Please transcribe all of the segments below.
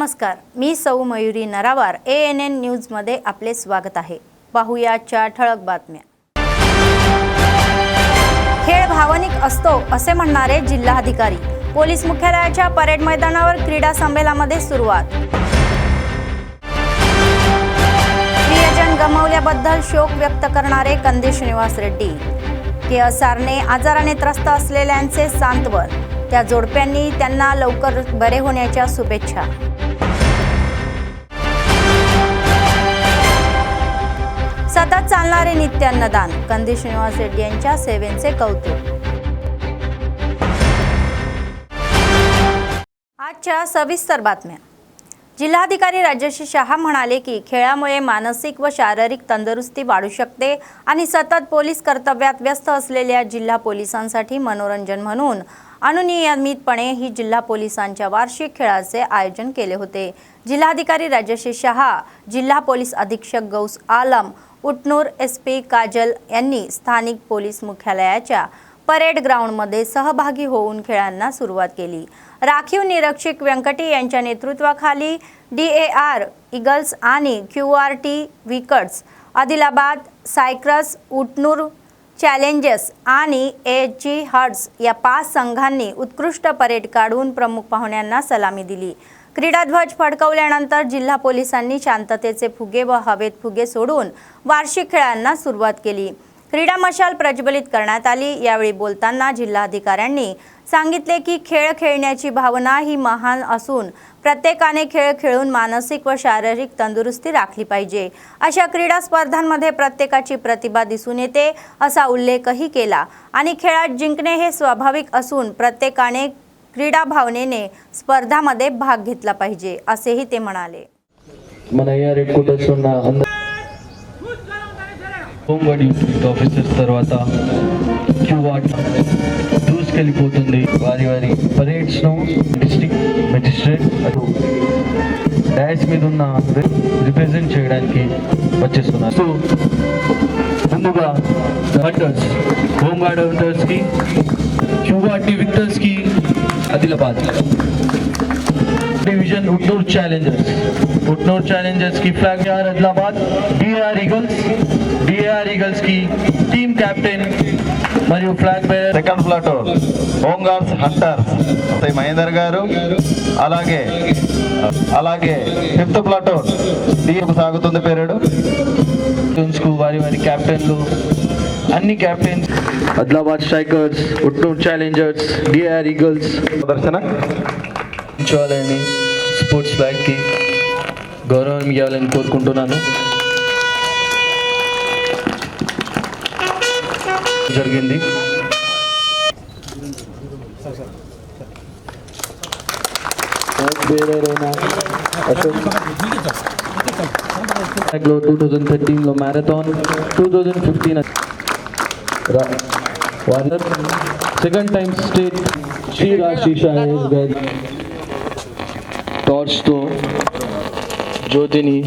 नमस्कार, मी सौ मयुरी नरावार. ANN न्यूजमध्ये आपले स्वागत आहे. पाहूया आजच्या ठळक बातम्या. खेळ भावनिक असतो असे म्हणणारे जिल्हाधिकारी. पोलीस मुख्यालयाच्या परेड मैदानावर क्रीडा संमेलनामध्ये सुरुवात. प्रियजन गमावल्याबद्दल शोक व्यक्त करणारे कंदी श्रीनिवास रेड्डी. KSRने आजाराने त्रस्त असलेल्यांचे सांत्वन. त्या जोडप्यांनी त्यांना लवकर बरे होण्याच्या शुभेच्छा. सतत चालणारे नित्य अन्नदान. कंदी श्रीनिवास रेड्डी यांच्या सेवेचे कौतुक. आजच्या सविस्तर बातम्या. जिल्हाधिकारी राजश्री शहा म्हणाले की खेळामुळे मानसिक व शारीरिक तंदुरुस्ती वाढू शकते आणि सतत पोलीस कर्तव्यात व्यस्त असलेल्या जिल्हा पोलिसांसाठी मनोरंजन म्हणून अनियमितपणे ही जिल्हा पोलिसांच्या वार्षिक खेळाचे आयोजन केले होते. जिल्हाधिकारी राजश्री शहा, जिल्हा पोलीस अधीक्षक गौस आलम, उटनूर SP काजल यांनी स्थानिक पोलीस मुख्यालयाच्या परेड ग्राउंडमध्ये सहभागी होऊन खेळांना सुरुवात केली. राखीव निरीक्षक व्यंकटी यांच्या नेतृत्वाखाली DAR ईगल्स आणि QRT विकट्स, आदिलाबाद सायक्रस, उटनूर चॅलेंजर्स आणि AG हर्ट्स या 5 संघांनी उत्कृष्ट परेड काढून प्रमुख पाहुण्यांना सलामी दिली. क्रीडाध्वज फडकवल्यानंतर जिल्हा पोलिसांनी शांततेचे फुगे व हवेत फुगे सोडून वार्षिक खेळांना सुरुवात केली. क्रीडा मशाल प्रज्वलित करण्यात आली. यावेळी बोलताना जिल्हाधिकाऱ्यांनी सांगितले की खेळ खेळण्याची भावना ही महान असून प्रत्येकाने खेळ खेळून मानसिक व शारीरिक तंदुरुस्ती राखली पाहिजे. अशा क्रीडा स्पर्धांमध्ये प्रत्येकाची प्रतिभा दिसून येते असा उल्लेखही केला आणि खेळात जिंकणे हे स्वाभाविक असून प्रत्येकाने क्रीडा भावनेने स्पर्धामध्ये भाग घेतला पाहिजे असेही ते म्हणाले. హోంగార్డ్ యూనిట్ ఆఫీసర్స్ తర్వాత క్యూఆర్ట్ దూసుకెళ్ళిపోతుంది. వారి వారి పరేడ్స్ను డిస్ట్రిక్ట్ మెజిస్ట్రేట్ డాష్ మీద ఉన్న రిప్రజెంట్ చేయడానికి వచ్చేస్తున్నారు. సో ముందుగా హంటర్స్, హోంగార్డ్ హంటర్స్కి, క్యూఆర్టీ విక్టర్స్కి ఆదిలాబాద్ डिवीजन उटनूर चैलेंजर्स की फ्लैग आदिलाबाद, DAR ईगल्स की टीम कैप्टन మరియు flag bearer second platoon home guards hunters Mahender garu, అలాగే ఫిఫ్త్ ప్లాటూన్ టీం సాగుతుంది పెరేడ్. కు వారి వారి కెప్టెన్లు, అన్ని captains, Adilabad strikers, Utnoor challengers, DAR eagles ప్రదర్శన చూడాలని స్పోర్ట్స్ ఫ్లాగ్కి గౌరవం ఇవ్వాలని కోరుకుంటున్నాను. జరిగింది. 2013 marathon, 2015 second time state Shri Rashisha టార్చ్తో జ్యోతిని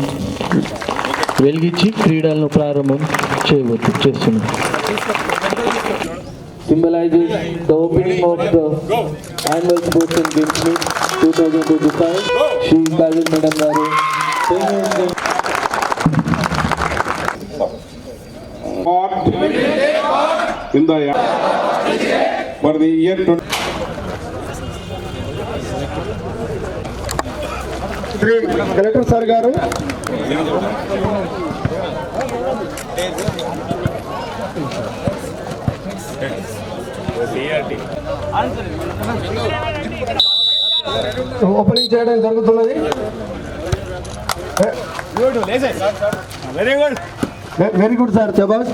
వెలిగించి క్రీడలను ప్రారంభం చేస్తున్నారు. Symbolizes the opening of the annual sports and games meet 2025. Shri Kajal Madam garu in the for the year Collector Sir garu opening చేయడం జరుగుతున్నది. వెరీ గుడ్ సార్, శబాష్,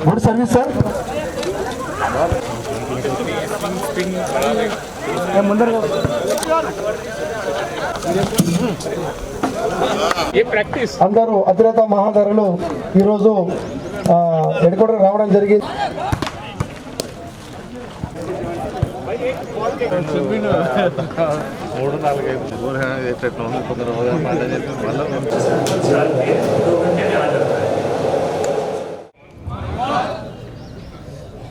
గుడ్ సర్వీస్ సార్. అందరూ అతిరథ మహాధరులు ఈరోజు హెడ్క్వార్టర్ రావడం జరిగింది.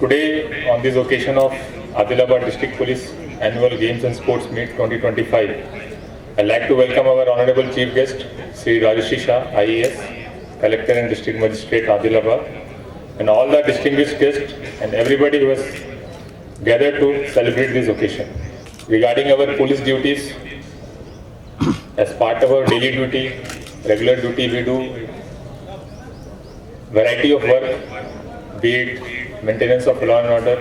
Today, on this occasion of Adilabad District Police Annual Games and Sports Meet 2025. I'd like to welcome our Honorable Chief Guest, Sri Rajarshi Shah, IAS, Collector and District Magistrate, Adilabad, and all the distinguished guests and everybody who has gathered to celebrate this occasion. Regarding our police duties, as part of our daily duty, regular duty, we do variety of work, be it maintenance of law and order,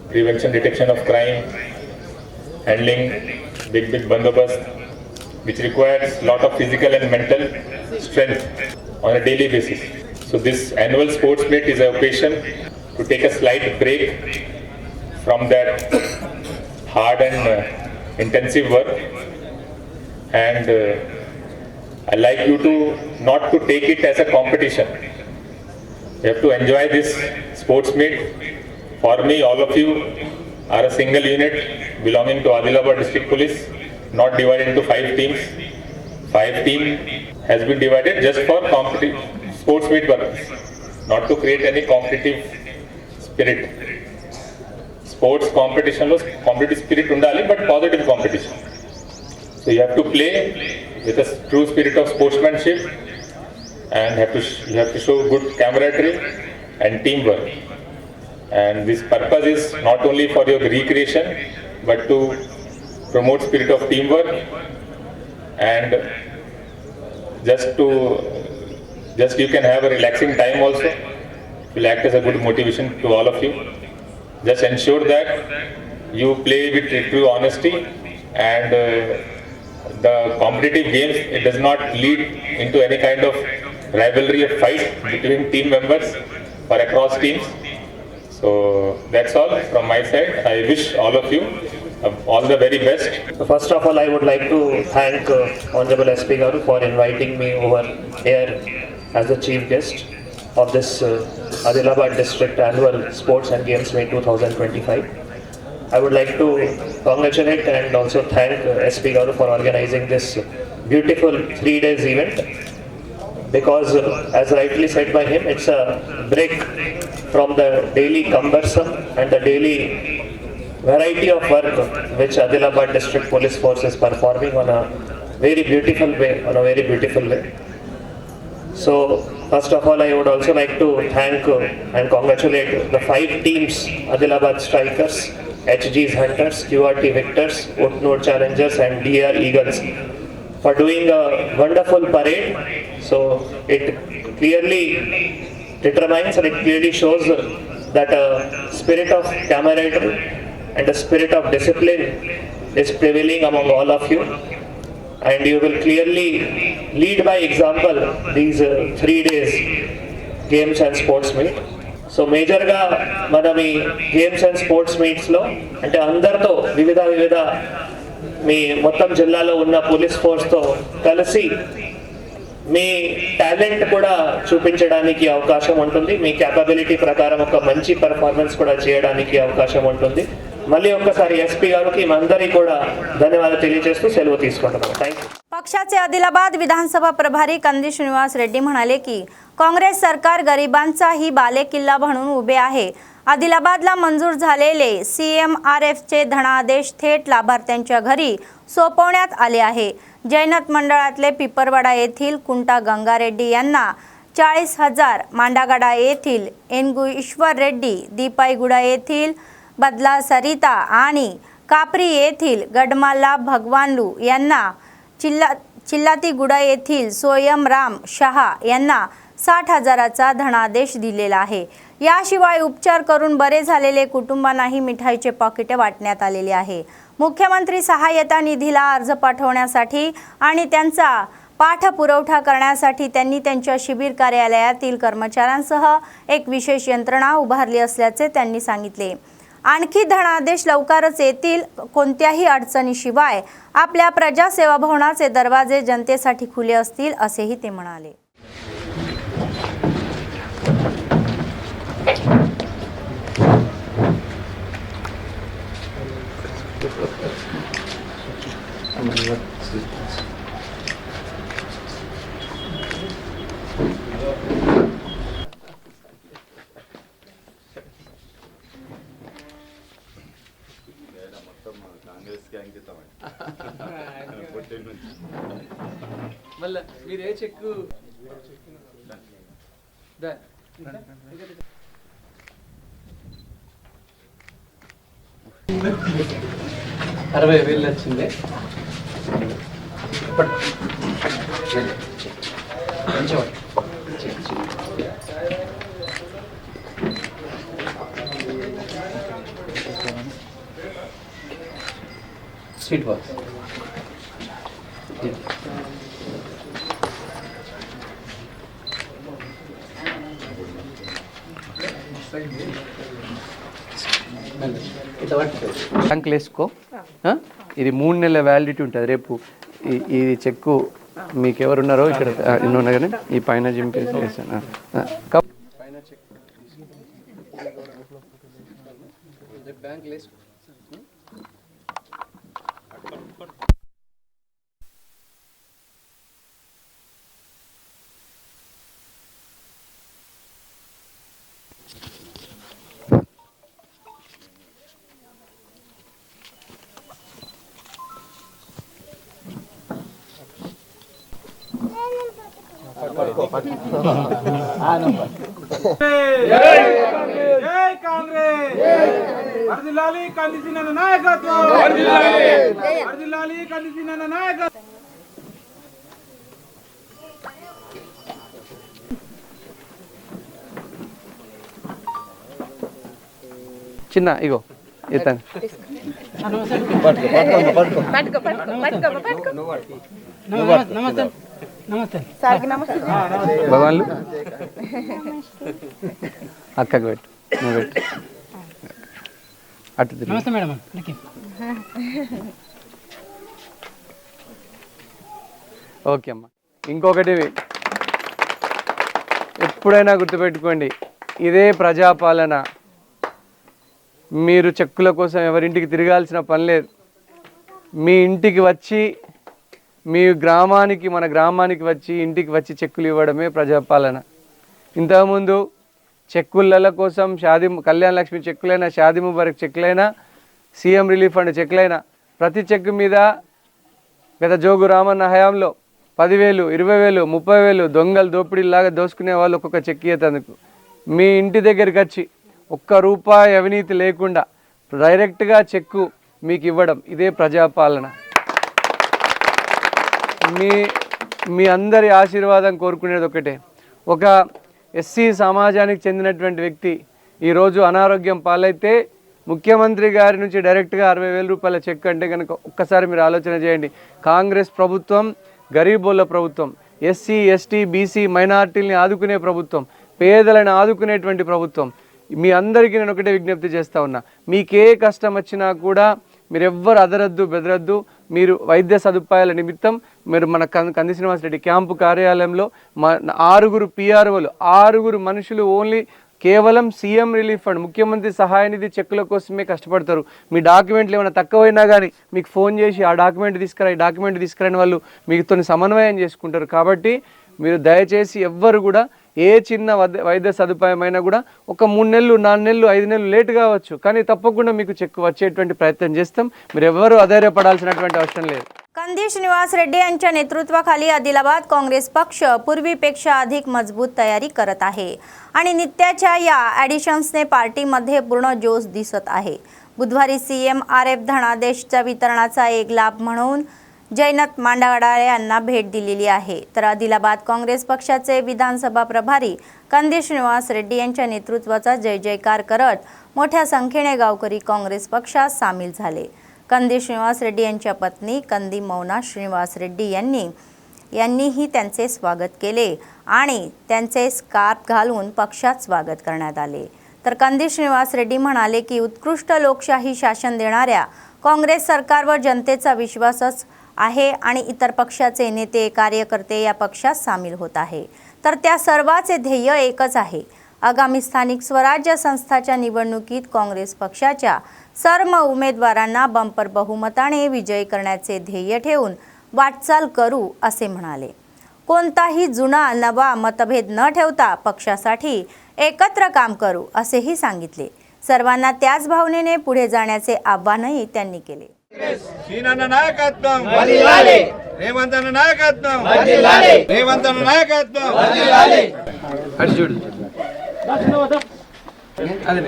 prevention detection of crime, handling big bandobast, which requires lot of physical and mental strength on a daily basis. So this annual sports meet is an occasion to take a slight break from that hard and intensive work, and I'd like you to not to take it as a competition. You have to enjoy this sports meet. For me, all of you are a single unit belonging to Adilabad District Police, not divided into 5 teams. 5 teams has been divided just for sports meet purpose, not to create any competitive spirit. Sports competition was competitive spirit undali, but positive competition. So you have to play with a true spirit of sportsmanship, and you have to show good camaraderie and teamwork. And this purpose is not only for your recreation, but to promote spirit of teamwork, and just you can have a relaxing time also. It will act as a good motivation to all of you. Just ensure that you play with true honesty, and the competitive games, it does not lead into any kind of rivalry or fight between team members or across teams. So that's all from my side. I wish all of you all the very best. So first of all, I would like to thank Honorable SP Garu for inviting me over here as the chief guest of this Adilabad District Annual Sports and Games Meet 2025. I would like to congratulate and also thank SP Garu for organizing this beautiful 3 days event, because as rightly said by him, it's a break from the daily cumbersome and the daily variety of work which Adilabad District Police Force is performing on a very beautiful way. So first of all, I would also like to thank and congratulate the 5 teams: Adilabad Strikers, HG's Hunters, QRT Victors, Utnur Challengers and DR Eagles, for doing a wonderful parade. So it clearly determines and it clearly shows that a spirit of camaraderie and a spirit of discipline is prevailing among all of you, and you will clearly lead by example these 3 days games and sports meet. So మేజర్గా మనం ఈ games and sports మీట్స్లో అంటే అందరితో వివిధ మీ మొత్తం జిల్లాలో ఉన్న police ఫోర్స్తో కలిసి మీ టాలెంట్ కూడా చూపించడానికి అవకాశం ఉంటుంది, మీ క్యాపబిలిటీ ప్రకారం ఒక మంచి పెర్ఫార్మెన్స్ కూడా చేయడానికి అవకాశం ఉంటుంది. మళ్ళీ ఒక్కసారి ఎస్పీ గారికి అందరికీ కూడా ధన్యవాదాలు తెలియజేస్తూ సెలవు తీసుకుంటున్నాను. Thank you. पक्षाचे आदिलाबाद विधानसभा प्रभारी कंदी श्रीनिवास रेड्डी म्हणाले की काँग्रेस सरकार गरिबांचाही बालेकिल्ला म्हणून उभे आहे. आदिलाबादला मंजूर झालेले CMRFचे धनादेश थेट लाभार्थ्यांच्या घरी सोपवण्यात आले आहे. जैनत मंडळातले पिपरवाडा येथील कुंटा गंगारेड्डी यांना 40,000, मांडागडा येथील एनगु ईश्वर रेड्डी, दीपाईगुडा येथील बदला सरिता आणि कापरी येथील गडमाला भगवानलू यांना, चिल्लातीगुडा येथील सोयमराम शहा यांना 60,000चा धनादेश दिलेला आहे. याशिवाय उपचार करून बरे झालेले कुटुंबांनाही मिठाईचे पाकिटे वाटण्यात आलेले आहे. मुख्यमंत्री सहाय्यता निधीला अर्ज पाठवण्यासाठी आणि त्यांचा पाठपुरावा करण्यासाठी त्यांनी त्यांच्या शिबिर कार्यालयातील कर्मचाऱ्यांसह एक विशेष यंत्रणा उभारली असल्याचे त्यांनी सांगितले. आणखी धनादेश लवकरच येतील. कोणत्याही अडचणीशिवाय आपल्या प्रजासेवा भवनाचे दरवाजे जनतेसाठी खुले असतील असेही ते म्हणाले. 60,000 వచ్చింది. స్వీట్ బాక్స్ బ్యాంకులు వేసుకో. ఇది 3 నెలల వ్యాలిడిటీ ఉంటుంది. రేపు ఈ చెక్కు మీకు ఎవరున్నారో ఇక్కడ ఉన్నా కానీ ఈ పైన జింపేసి వేసాను. బ్యాంకులు వేసుకో. జై కాంగ్రెస్ వర్ధిల్లాలి కందిసినన్న నాయకత్వం వర్ధిల్లాలి కందిసినన్న నాయకత్వం. చిన్న ఇగో ఇతను భగవాన్లు అక్కకు పెట్టు, నువ్వు పెట్టు. అటు తిరుగు. మేడం ఓకే అమ్మా. ఇంకొకటి ఎప్పుడైనా గుర్తుపెట్టుకోండి, ఇదే ప్రజాపాలన. మీరు చెక్కుల కోసం ఎవరింటికి తిరగాల్సిన పని లేదు. మీ ఇంటికి వచ్చి, మీ గ్రామానికి, మన గ్రామానికి వచ్చి, ఇంటికి వచ్చి చెక్కులు ఇవ్వడమే ప్రజాపాలన. ఇంతకుముందు చెక్కుల కోసం కళ్యాణ లక్ష్మి చెక్కులైనా, షాదీ ముబారక్ చెక్కులైనా, సీఎం రిలీఫ్ ఫండ్ చెక్కులైనా ప్రతి చెక్కు మీద గత జోగు రామన్న హయాంలో 10,000, 20,000, 30,000 దొంగలు దోపిడీలాగా దోసుకునే వాళ్ళు ఒక్కొక్క చెక్ ఇయ్యేందుకు మీ ఇంటి దగ్గరికి వచ్చి ₹1 అవినీతి లేకుండా డైరెక్ట్గా చెక్కు మీకు ఇవ్వడం ఇదే ప్రజాపాలన. మీ అందరి ఆశీర్వాదం కోరుకునేది ఒకటే. ఒక ఎస్సీ సమాజానికి చెందినటువంటి వ్యక్తి ఈరోజు అనారోగ్యం పాలైతే ముఖ్యమంత్రి గారి నుంచి డైరెక్ట్గా ₹60,000 చెక్ అంటే కనుక ఒక్కసారి మీరు ఆలోచన చేయండి. కాంగ్రెస్ ప్రభుత్వం గరీబోళ్ళ ప్రభుత్వం, ఎస్సీ, ఎస్టీ, బీసీ మైనార్టీలని ఆదుకునే ప్రభుత్వం, పేదలను ఆదుకునేటువంటి ప్రభుత్వం. మీ అందరికీ నేను ఒకటే విజ్ఞప్తి చేస్తూ ఉన్నా, మీకే కష్టం వచ్చినా కూడా మీరు ఎవ్వరు అదరద్దు, బెదరద్దు. మీరు వైద్య సదుపాయాల నిమిత్తం మీరు మన కంది శ్రీనివాస్ రెడ్డి క్యాంపు కార్యాలయంలో 6 PROలు, 6 మనుషులు ఓన్లీ కేవలం సీఎం రిలీఫ్ ఫండ్, ముఖ్యమంత్రి సహాయ నిధి చెక్కుల కోసమే కష్టపడతారు. మీ డాక్యుమెంట్లు ఏమైనా తక్కువైనా కానీ మీకు ఫోన్ చేసి ఆ డాక్యుమెంట్ తీసుకురా, ఈ డాక్యుమెంట్ తీసుకురాని వాళ్ళు మీతో సమన్వయం చేసుకుంటారు. కాబట్టి మీరు దయచేసి ఎవ్వరు కూడా ఏ చిన్న వైద్య సదుపాయం అయినా కూడా ఒక 3 నెలలు, 4 నెలలు, 5 నెలలు లేట్ కావచ్చు, కానీ తప్పకుండా మీకు చెక్ వచ్చేటువంటి प्रयत्न చేస్తాం. మీరు ఎవరు అధైर्यపడాల్సినటువంటి అవసరం లేదు. कंदी श्रीनिवास रेड्डी यांच्या नेतृत्वाखाली आदिलाबाद काँग्रेस पक्ष पूर्वीपेक्षा अधिक मजबूत तयारी करत आहे आणि नित्याच्या या ॲडिशन्सने पार्टीमध्ये पूर्ण जोश दिसत आहे. बुधवारी सीएम RF धनादेशच्या वितरणाचा एक लाभ म्हणून जयनाथ मांडागडाळे यांना भेट दिलेली आहे. तर आदिलाबाद काँग्रेस पक्षाचे विधानसभा प्रभारी कंदी श्रीनिवास रेड्डी यांच्या नेतृत्वाचा जय जयकार करत मोठ्या संख्येने गावकरी काँग्रेस पक्षात सामील झाले. कंदी श्रीनिवास रेड्डी यांच्या पत्नी कंदी मौना श्रीनिवास रेड्डी यांनीही त्यांचे स्वागत केले आणि त्यांचे स्कार्फ घालून पक्षात स्वागत करण्यात आले. तर कंदी श्रीनिवास रेड्डी म्हणाले की उत्कृष्ट लोकशाही शासन देणाऱ्या काँग्रेस सरकारवर जनतेचा विश्वासच आहे आणि इतर पक्षाचे नेते कार्यकर्ते या पक्षात सामील होत आहे. तर त्या सर्वांचे ध्येय एकच आहे. आगामी स्थानिक स्वराज्य संस्थाच्या निवडणुकीत काँग्रेस पक्षाच्या सर्व उमेदवारांना बंपर बहुमताने विजयी करण्याचे ध्येय ठेवून वाटचाल करू असे म्हणाले. कोणताही जुना नवा मतभेद न ठेवता पक्षासाठी एकत्र काम करू असेही सांगितले. सर्वांना त्याच भावनेने पुढे जाण्याचे आवाहनही त्यांनी केले. సీనన్న నాయకత్వం రేవంత్ అన్న నాయకత్వం రేవంత్ అన్న నాయకత్వం అటు చూడు అదే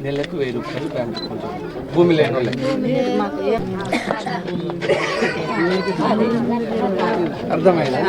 నెలకు 1000 రూపాయలు భూమి లేని అర్థమైంది.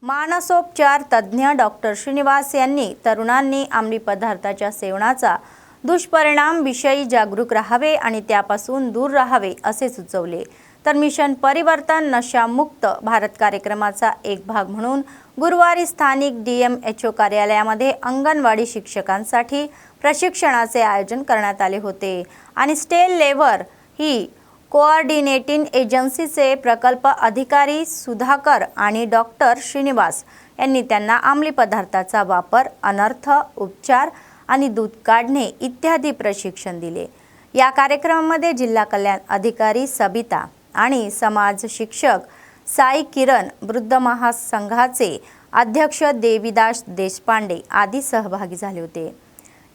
मानसोपचार तज्ज्ञ डॉक्टर श्रीनिवास यांनी तरुणांनी अंमली पदार्थाच्या सेवनाचा दुष्परिणाम विषयी जागरूक राहावे आणि त्यापासून दूर राहावे असे सुचवले. तर मिशन परिवर्तन नशामुक्त भारत कार्यक्रमाचा एक भाग म्हणून गुरुवारी स्थानिक DMHO कार्यालयामध्ये अंगणवाडी शिक्षकांसाठी प्रशिक्षणाचे आयोजन करण्यात आले होते आणि स्टेट लेव्हल ही कोऑर्डिनेटिंग एजन्सीचे प्रकल्प अधिकारी सुधाकर आणि डॉक्टर श्रीनिवास यांनी त्यांना अंमली पदार्थाचा वापर, अनर्थ, उपचार आणि दूध काढणे इत्यादी प्रशिक्षण दिले. या कार्यक्रमामध्ये जिल्हा कल्याण अधिकारी सबिता आणि समाज शिक्षक साई किरण, वृद्ध महासंघाचे अध्यक्ष देवीदास देशपांडे आदी सहभागी झाले होते.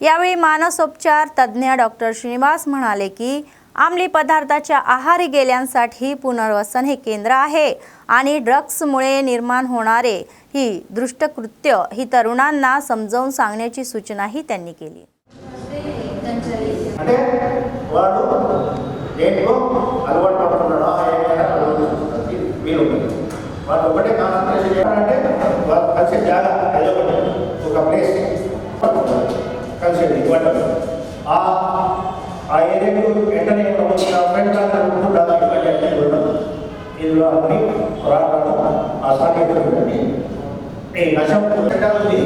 यावेळी मानसोपचार तज्ज्ञ डॉक्टर श्रीनिवास म्हणाले की अंमली पदार्थाच्या आहारी गेल्यांसाठी पुनर्वसन हे केंद्र आहे आणि ड्रग्समुळे निर्माण होणारे ही दुष्टकृत्य ही तरुणांना समजावून सांगण्याची सूचनाही त्यांनी केली. ఆ ఏరియాకు వెంటనే ఇందులో అన్ని పోరాటాలు ఆ సాధ్యతలు ఈ నష్టం పెట్టాలి.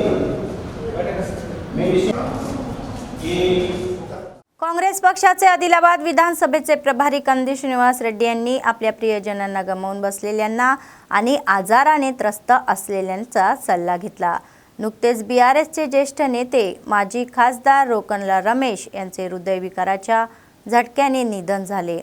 काँग्रेस पक्षाचे आदिलाबाद विधानसभेचे प्रभारी कंदी श्रीनिवास रेड्डी यांनी आपल्या प्रियजनांना गमावून बसलेल्यांना आणि आजाराने त्रस्त असलेल्यांचा सल्ला घेतला. नुकतेच BRSचे ज्येष्ठ नेते माजी खासदार रोकनला रमेश यांचे हृदयविकाराच्या झटक्याने निधन झाले.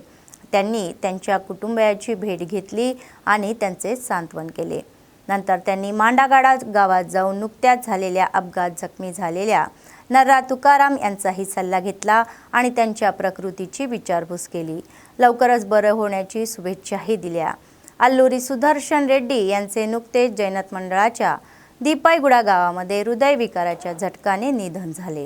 त्यांनी त्यांच्या कुटुंबियाची भेट घेतली आणि त्यांचे सांत्वन केले. नंतर त्यांनी मांडागाडा गावात जाऊन नुकत्याच झालेल्या अपघात जखमी झालेल्या नर्रा तुकाराम यांचाही सल्ला घेतला आणि त्यांच्या प्रकृतीची विचारपूस केली. लवकरच बरं होण्याची शुभेच्छाही दिल्या. अल्लुरी सुदर्शन रेड्डी यांचे नुकतेच जैनत मंडळाच्या दीपाईगुडा गावामध्ये हृदयविकाराच्या झटकाने निधन झाले.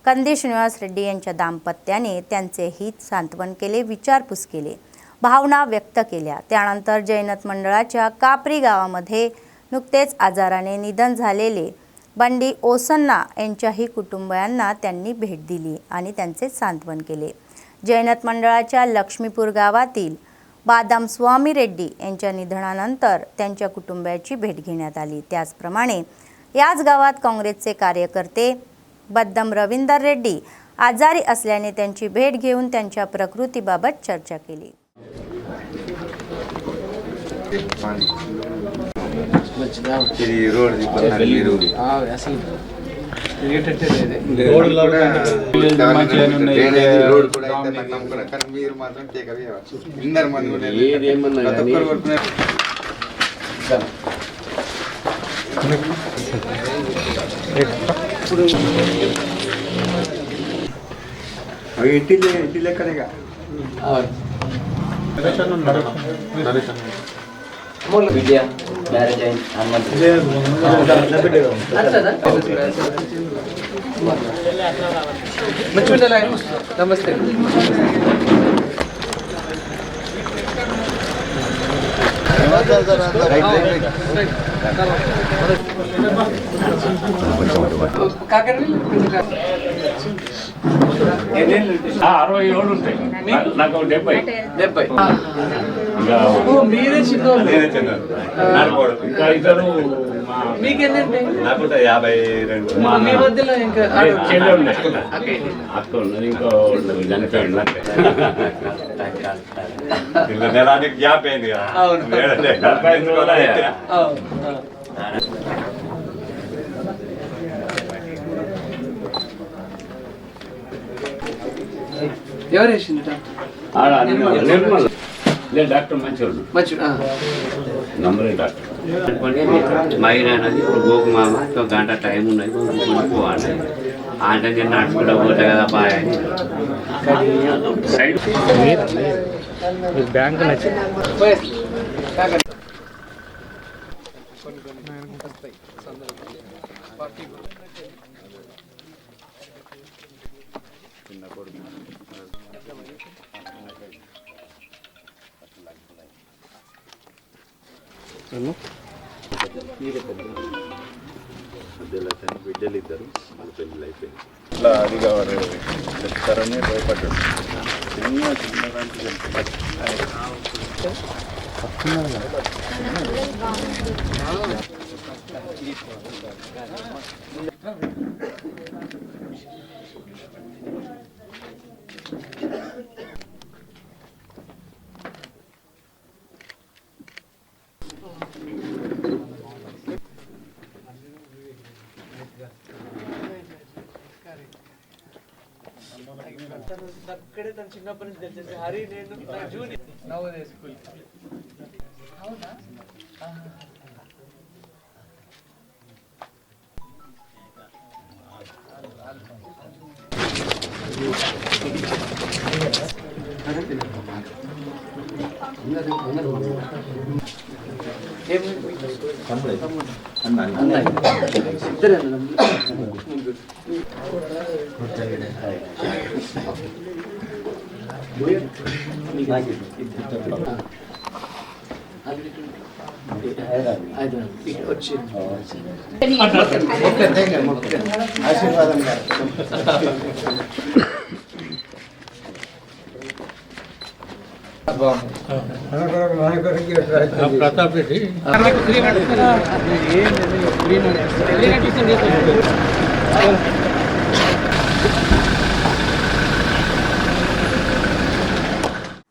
कंदी श्रीनिवास रेड्डी यांच्या दाम्पत्याने त्यांचे हित सांत्वन केले, विचारपूस केले, भावना व्यक्त केल्या. त्यानंतर जैनत मंडळाच्या कापरी गावामध्ये नुकतेच आजाराने निधन झालेले बंडी ओसन्ना यांच्याही कुटुंबियांना त्यांनी भेट दिली आणि त्यांचे सांत्वन केले. जैनत मंडळाच्या लक्ष्मीपूर गावातील बादाम स्वामी रेड्डी यांच्या निधनानंतर त्यांच्या कुटुंबियाची भेट घेण्यात आली. त्याचप्रमाणे याच गावात काँग्रेसचे कार्यकर्ते बद्दम रविंदर रेड्डी आजारी असल्याने त्यांची भेट घेऊन त्यांच्या प्रकृतीबाबत चर्चा केली. विद्या మ్యారేజ్ నమస్తే. 67 ఉంటాయి నాకు 70 మీరే చిన్నోళ్ళు. ఇంకా ఇద్దరు నాకు 52 మీ మధ్యలో ఇంకా చెల్లె ఉన్నాయి అక్క ఉన్నది ఇంకో చనిపోయింది నెలానికి గ్యాప్ అయింది కదా. అవును. 75 కూడా అయితే. ఎవరు వేసింది నిర్మల్ లేదు డాక్టర్ మంచివాడు మంచి నంబరే డాక్టర్ మైరా అనేది ఇప్పుడు గోకు మామ ఒక గంట టైం ఉన్నది పోవాలి అంటే నేను నడుచుకుంటా పోతా కదా బాయ్ అని సైడ్ బ్యాంక్ నచ్చింది బిడ్డలు ఇద్దరు వాళ్ళ పెళ్ళిళ్ళు అయిపోయింది. ఇట్లా అది కావాలి చెప్తారని భయపడ్డాడు. చిన్నదానికి అక్కడే తన చిన్నప్పటి నుంచి తెలిసేసి హరి నేను జూనియర్ నవోదయ స్కూల్. అవునా? ఆశీర్వాదం ప్రతాప్ రెడ్డి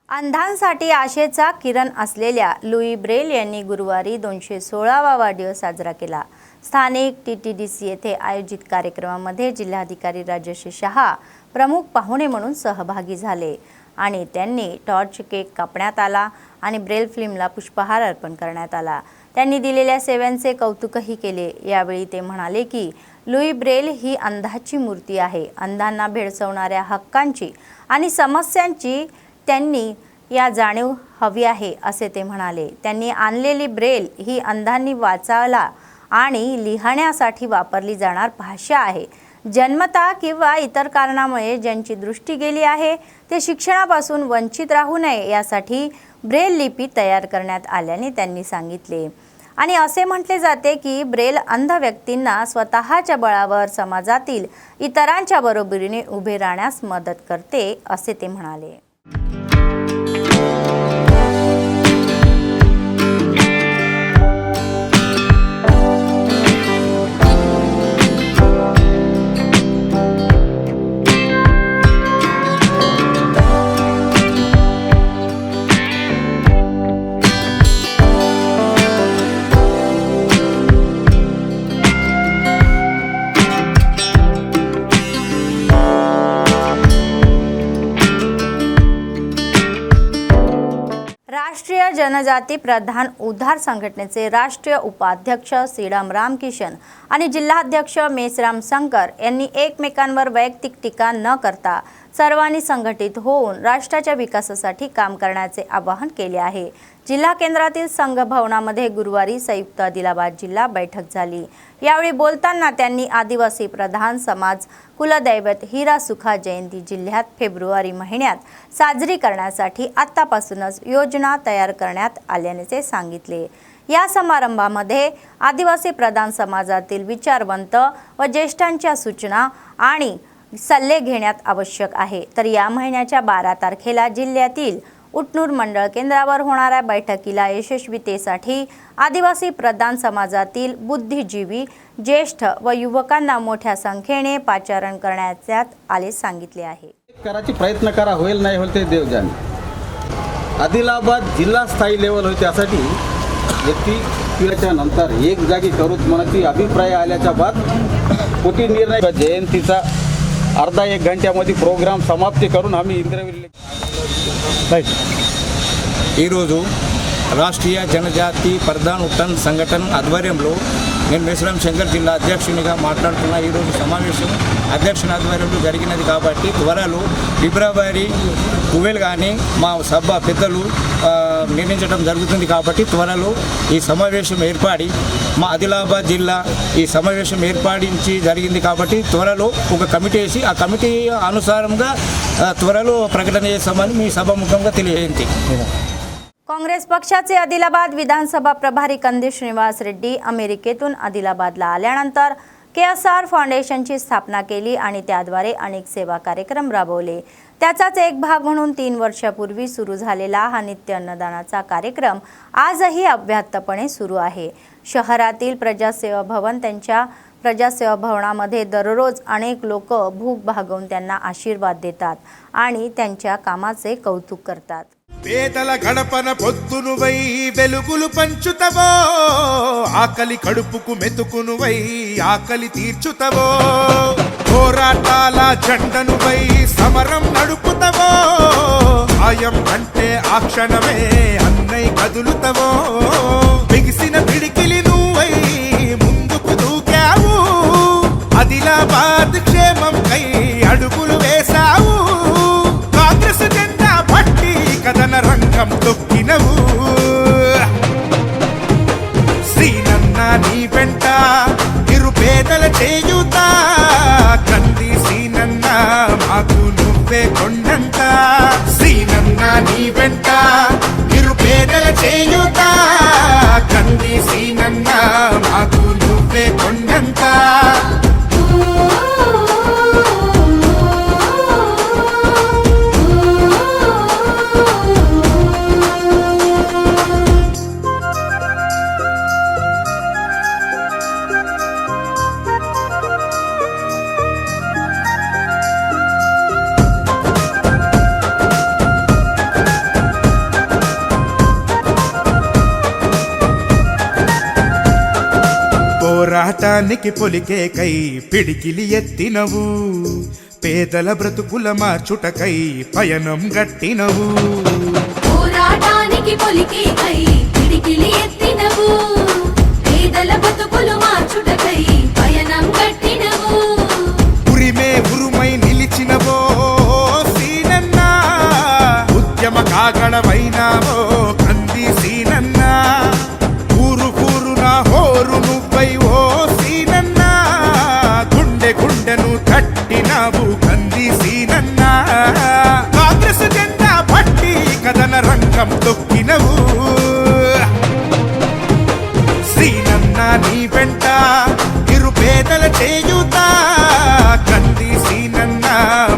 अंधांसाठी आशेचा किरण असलेल्या लुई ब्रेल यांनी गुरुवारी 216वा वाढदिवस साजरा केला. स्थानिक TTDC येथे आयोजित कार्यक्रमामध्ये जिल्हाधिकारी राजेश शहा प्रमुख पाहुणे म्हणून सहभागी झाले आणि त्यांनी टॉर्च केक कापण्यात आला आणि ब्रेल फिल्मला पुष्पहार अर्पण करण्यात आला. त्यांनी दिलेल्या सेवांचे कौतुकही केले. यावेळी ते म्हणाले की लुई ब्रेल ही अंधाची मूर्ती आहे. अंधांना भेडसावणाऱ्या हक्कांची आणि समस्यांची त्यांनी या जाणीव हवी आहे असे ते म्हणाले. त्यांनी आणलेली ब्रेल ही अंधांनी वाचायला आणि लिहिण्यासाठी वापरली जाणार भाषा आहे. जन्मता किंवा इतर कारणामुळे ज्यांची दृष्टी गेली आहे ते शिक्षणापासून वंचित राहू नये यासाठी ब्रेल लिपी तयार करण्यात आल्याने त्यांनी सांगितले. आणि असे म्हटले जाते की ब्रेल अंध व्यक्तींना स्वतःच्या बळावर समाजातील इतरांच्या बरोबरीने उभे राहण्यास मदत करते असे ते म्हणाले. राष्ट्रीय जनजाती प्रधान उद्धार संघटनेचे राष्ट्रीय उपाध्यक्ष श्रीराम रामकिशन आणि जिल्हाध्यक्ष मेसराम शंकर यांनी एकमेकांवर वैयक्तिक टीका न करता सर्वांनी संघटित होऊन राष्ट्राच्या विकासासाठी काम करण्याचे आवाहन केले आहे. जिल्हा केंद्रातील संघ भवनामध्ये गुरुवारी संयुक्त आदिलाबाद जिल्हा बैठक झाली। यावेळी बोलताना त्यांनी आदिवासी प्रधान समाज कुलदैवत हिरासुखा जयंती जिल्ह्यात फेब्रुवारी महिन्यात साजरी करण्यासाठी आतापासूनच योजना तयार करण्यात आल्याचे सांगितले। या समारंभामध्ये आदिवासी प्रधान समाजातील विचारवंत व ज्येष्ठांच्या सूचना आणि सल्ले घेण्यात आवश्यक आहे। तर या महिन्याच्या 12 तारखेला जिल्ह्यातील उटनूर मंडळ केंद्रावर होणाऱ्या बैठकीला यशस्वीतेसाठी आदिवासी प्रधान समाजातील बुद्धिजीवी, ज्येष्ठ व युवकांना मोठ्या संख्येने पाचारण करण्यात आले सांगितले आहे। करायची प्रयत्न करा, होईल नाही होईल ते देव जाणे। आदिलाबाद जिल्हा स्थायी लेवल होते त्यासाठी व्यक्ती पिढ्याच्या नंतर एक जागी करूच मनाची अभिप्राय आल्याच्या बाद कोटी निर्णय जयंतीचा अर्धा एक घंट्यामध्ये प्रोग्राम समाप्ती करून आम्ही इंद्रविले ఈరోజు రాష్ట్రీయ జనజాతి ప్రధాన ఉట్టన్ సంఘటన ఆధ్వర్యంలో నేను మేసరం శంకర్ జిల్లా అధ్యక్షునిగా మాట్లాడుతున్న ఈరోజు సమావేశం అధ్యక్షుని ఆధ్వర్యంలో జరిగినది కాబట్టి త్వరలో ఫిబ్రవరి 12 కానీ మా సభ పెద్దలు నిర్ణయించడం జరుగుతుంది కాబట్టి త్వరలో ఈ సమావేశం ఏర్పడి మా ఆదిలాబాద్ జిల్లా ఈ సమావేశం ఏర్పడించి జరిగింది కాబట్టి త్వరలో ఒక కమిటీ వేసి ఆ కమిటీ అనుసారంగా త్వరలో ప్రకటన చేస్తామని మీ సభాముఖంగా తెలియజేయండి। काँग्रेस पक्षाचे आदिलाबाद विधानसभा प्रभारी कंदी श्रीनिवास रेड्डी अमेरिकेतून आदिलाबादला आल्यानंतर KSR फाउंडेशनची स्थापना केली आणि त्याद्वारे अनेक सेवा कार्यक्रम राबवले। त्याचाच एक भाग म्हणून 3 वर्षापूर्वी सुरू झालेला हा नित्य अन्नदानाचा कार्यक्रम आजही अव्याहतपणे सुरू आहे। शहरातील प्रजासेवा भवन त्यांच्या प्रजासेवा भवनामध्ये दररोज अनेक लोक भूक भागवून त्यांना आशीर्वाद देतात आणि त्यांच्या कामाचे कौतुक करतात। పేదల గడపన పొద్దునువై వెలుగులు పంచుతవో, ఆకలి కడుపుకు మెతుకునువై ఆకలి తీర్చుతవో, పోరాటాల జెండనువై సమరం నడుపుతవో, సాయం అంటే ఆ క్షణమే అన్నై కదులుతవో, బిగిసిన పిడికిలి నువ్వై ముందుకు దూకావు, ఆదిలాబాద్ క్షేమం కై అడుగులు వేశావు, కాంగ్రెస్ జెండా పట్టి కథన రంగం తొక్కినవు, శ్రీనన్న నీ వెంట నిరుపేదల చేయుత, కంది శ్రీనన్న మాకు నువ్వే కొండంత, శ్రీనన్న నీ వెంట నిరుపేదల చేయుత, కంది శ్రీనన్న మాకు నువ్వే కొండంత। పోరాటానికి పొలికే కై పిడికిలి ఎత్తినవు, పేదల బ్రతుకుల మార్చుటకై పయనం గట్టినవు, పోరాటానికి పొలికే కై పిడికిలి ఎత్తినవు, పేదల బ్రతుకులు మార్చుటకై పయనం గట్టినవు, ఉరిమే ఉరుమై నిలిచినవో సీనన్న, ఉద్యమ కాగడవైనావో కంది సీనన్న, ఊరు ఊరున హోరు నువ్వై ఓ సీనన్న, గుండె గుండెను తట్టినావు కంది సీనన్న, కాంగ్రెస్ జెండా పట్టి కథన రంగం తొక్కినవు, శ్రీనన్న నీ వెంట నిరుపేదల చేయుత, కంది శ్రీనన్న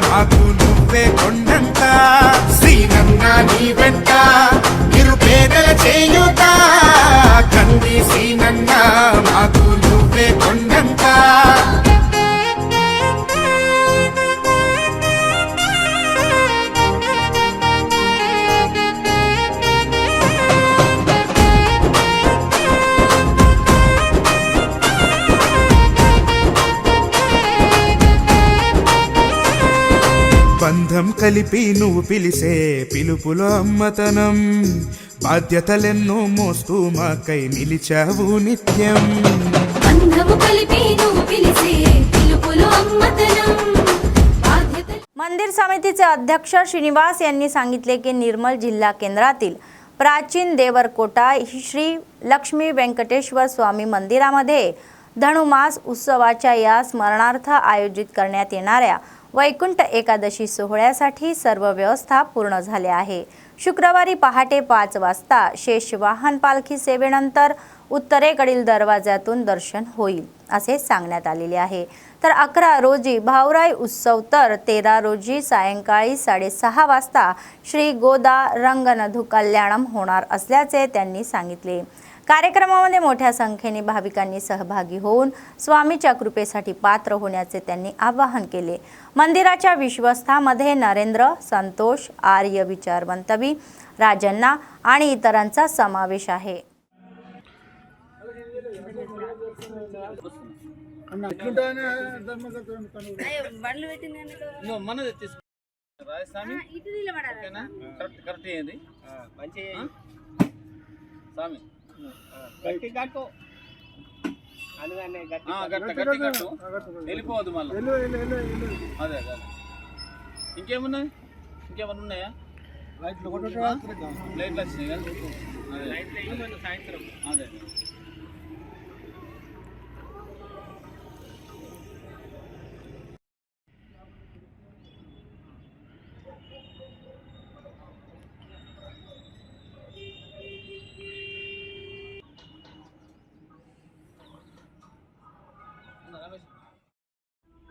మాకు నువ్వే కొండంత, శ్రీనన్న నీ వెంట నిరుపేదల చేయుత, కంది శ్రీనన్న మాకు నువ్వే కొండంత। బంధం కలిపి నువ్వు పిలిసే పిలుపులో అమ్మతనం, బాధ్యతలెన్నో మోస్తూ మాకై నిలిచావు నిత్యం, బంధము కలిపి నువ్వు పిలిసే పిలుపులో అమ్మతనం, मंदिर समितीचे अध्यक्ष श्रीनिवास यांनी सांगितले की निर्मल जिल्हा केंद्रातील प्राचीन देवरकोटा श्री लक्ष्मी व्यंकटेश्वर स्वामी मंदिरामध्ये धनुमास उत्सवाच्या या स्मरणार्थ आयोजित करण्यात येणाऱ्या वैकुंठ एकादशी सोहळ्यासाठी सर्व व्यवस्था पूर्ण झाल्या आहे। शुक्रवारी पहाटे 5 वाजता शेष वाहन पालखी सेवेनंतर उत्तरेकडील दरवाजातून दर्शन होईल असे सांगण्यात आलेले आहे। तर 11 रोजी भावराई उत्सव तर 13 रोजी सायंकाळी 6:30 वाजता श्री गोदा रंगनधू कल्याणम होणार असल्याचे त्यांनी सांगितले। कार्यक्रमामध्ये मोठ्या संख्येने भाविकांनी सहभागी होऊन स्वामीच्या कृपेसाठी पात्र होण्याचे त्यांनी आवाहन केले। मंदिराच्या विश्वस्थामध्ये नरेंद्र, संतोष, आर्य विचारवंतवी, राजन्ना आणि इतरांचा समावेश आहे। వెళ్ళిపోవద్దు మళ్ళీ అదే అదే ఇంకేమన్నా ఉన్నాయా లైట్లు వచ్చినాయి కదా సాయంత్రం అదే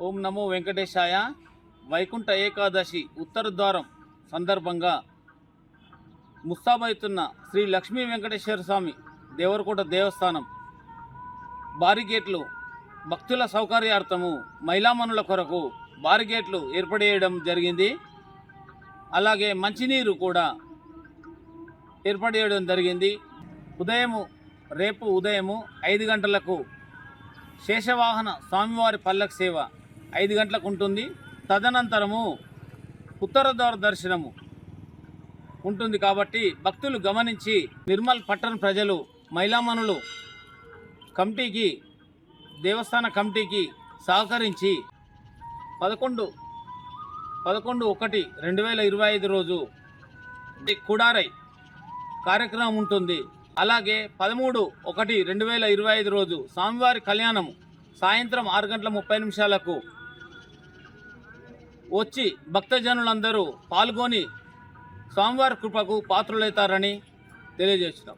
ఓం నమో వెంకటేశాయ వైకుంఠ ఏకాదశి ఉత్తర ద్వారం సందర్భంగా ముస్తాబైతున్న శ్రీ లక్ష్మీ వెంకటేశ్వర స్వామి దేవరకోట దేవస్థానం బారిగేట్లు భక్తుల సౌకర్యార్థము మహిళామణుల కొరకు బారిగేట్లు ఏర్పడేయడం జరిగింది। అలాగే మంచినీరు కూడా ఏర్పడేయడం జరిగింది। రేపు ఉదయము 5 గంటలకు శేషవాహన స్వామివారి పల్లకి సేవ 5 గంటలకు ఉంటుంది। తదనంతరము ఉత్తర ద్వార దర్శనము ఉంటుంది కాబట్టి భక్తులు గమనించి నిర్మల్ పట్టణ ప్రజలు మహిళామణులు కమిటీకి దేవస్థాన కమిటీకి సహకరించి 11/1/2025 రోజు కుడారై కార్యక్రమం ఉంటుంది। అలాగే 13/1/2025 రోజు స్వామివారి కళ్యాణము సాయంత్రం 6:30 వచ్చి భక్తజనులందరూ పాల్గొని स्वामीवार कृपा पात्रलौतारनी తెలియజేస్తున్నాం।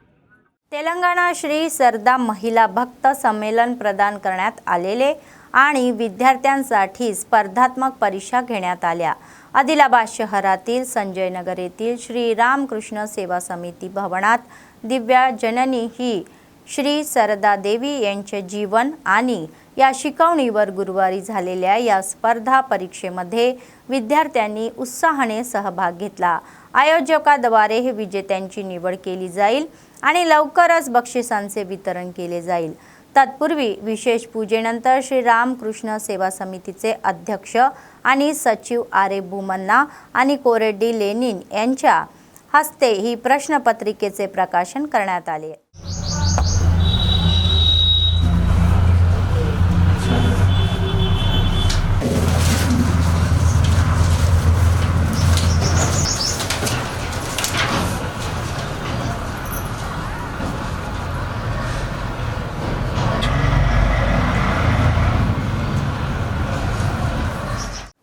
तेलंगणा श्री सरदा महिला भक्त संमेलन प्रदान करण्यात आलेले आणि विद्यार्थ्यांसाठी स्पर्धात्मक परीक्षा घेण्यात आल्या। आदिलाबाद शहरातील संजय नगर येथील श्री रामकृष्ण सेवा समिती भवनात दिव्या जननी ही श्री सरदा देवी यांचे जीवन आणि या शिकवणीवर गुरुवारी झालेल्या या स्पर्धा परीक्षेमध्ये विद्यार्थ्यांनी उत्साहाने सहभाग घेतला। आयोजकाद्वारे हे विजेत्यांची निवड केली जाईल आणि लवकरच बक्षिसांचे वितरण केले जाईल। तत्पूर्वी विशेष पूजेनंतर श्री रामकृष्ण सेवा समितीचे अध्यक्ष आणि सचिव आरे भूमन्ना आणि कोरेड्डी लेनिन यांच्या हस्ते ही प्रश्नपत्रिकेचे प्रकाशन करण्यात आले।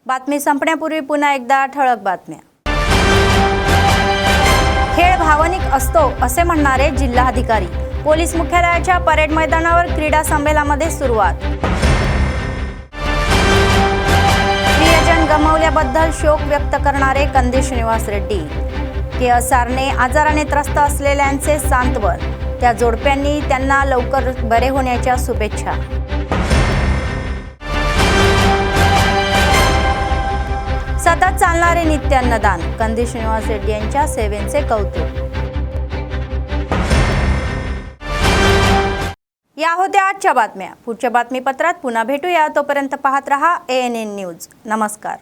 बातमी संपण्यापूर्वी पुन्हा एकदा ठळक बातम्या। खेळ भावनिक असतो असे म्हणणारे जिल्हाधिकारी। पोलीस मुख्यालयाच्या परेड मैदानावर क्रीडा संमेलनामध्ये सुरुवात। प्रियजन गमावल्याबद्दल शोक व्यक्त करणारे कंदी श्रीनिवास रेड्डी। केएसआरने आजाराने त्रस्त असलेल्यांचे सांत्वन। त्या जोडप्यांनी त्यांना लवकर बरे होण्याच्या शुभेच्छा। सतत चालणारे नित्य अन्नदान। कंदी श्रीनिवास रेड्डी यांच्या सेवेचे कौतुक। या होत्या आजच्या बातम्या। पुढच्या बातमीपत्रात पुन्हा भेटूया। तोपर्यंत पाहत रहा ANN न्यूज। नमस्कार।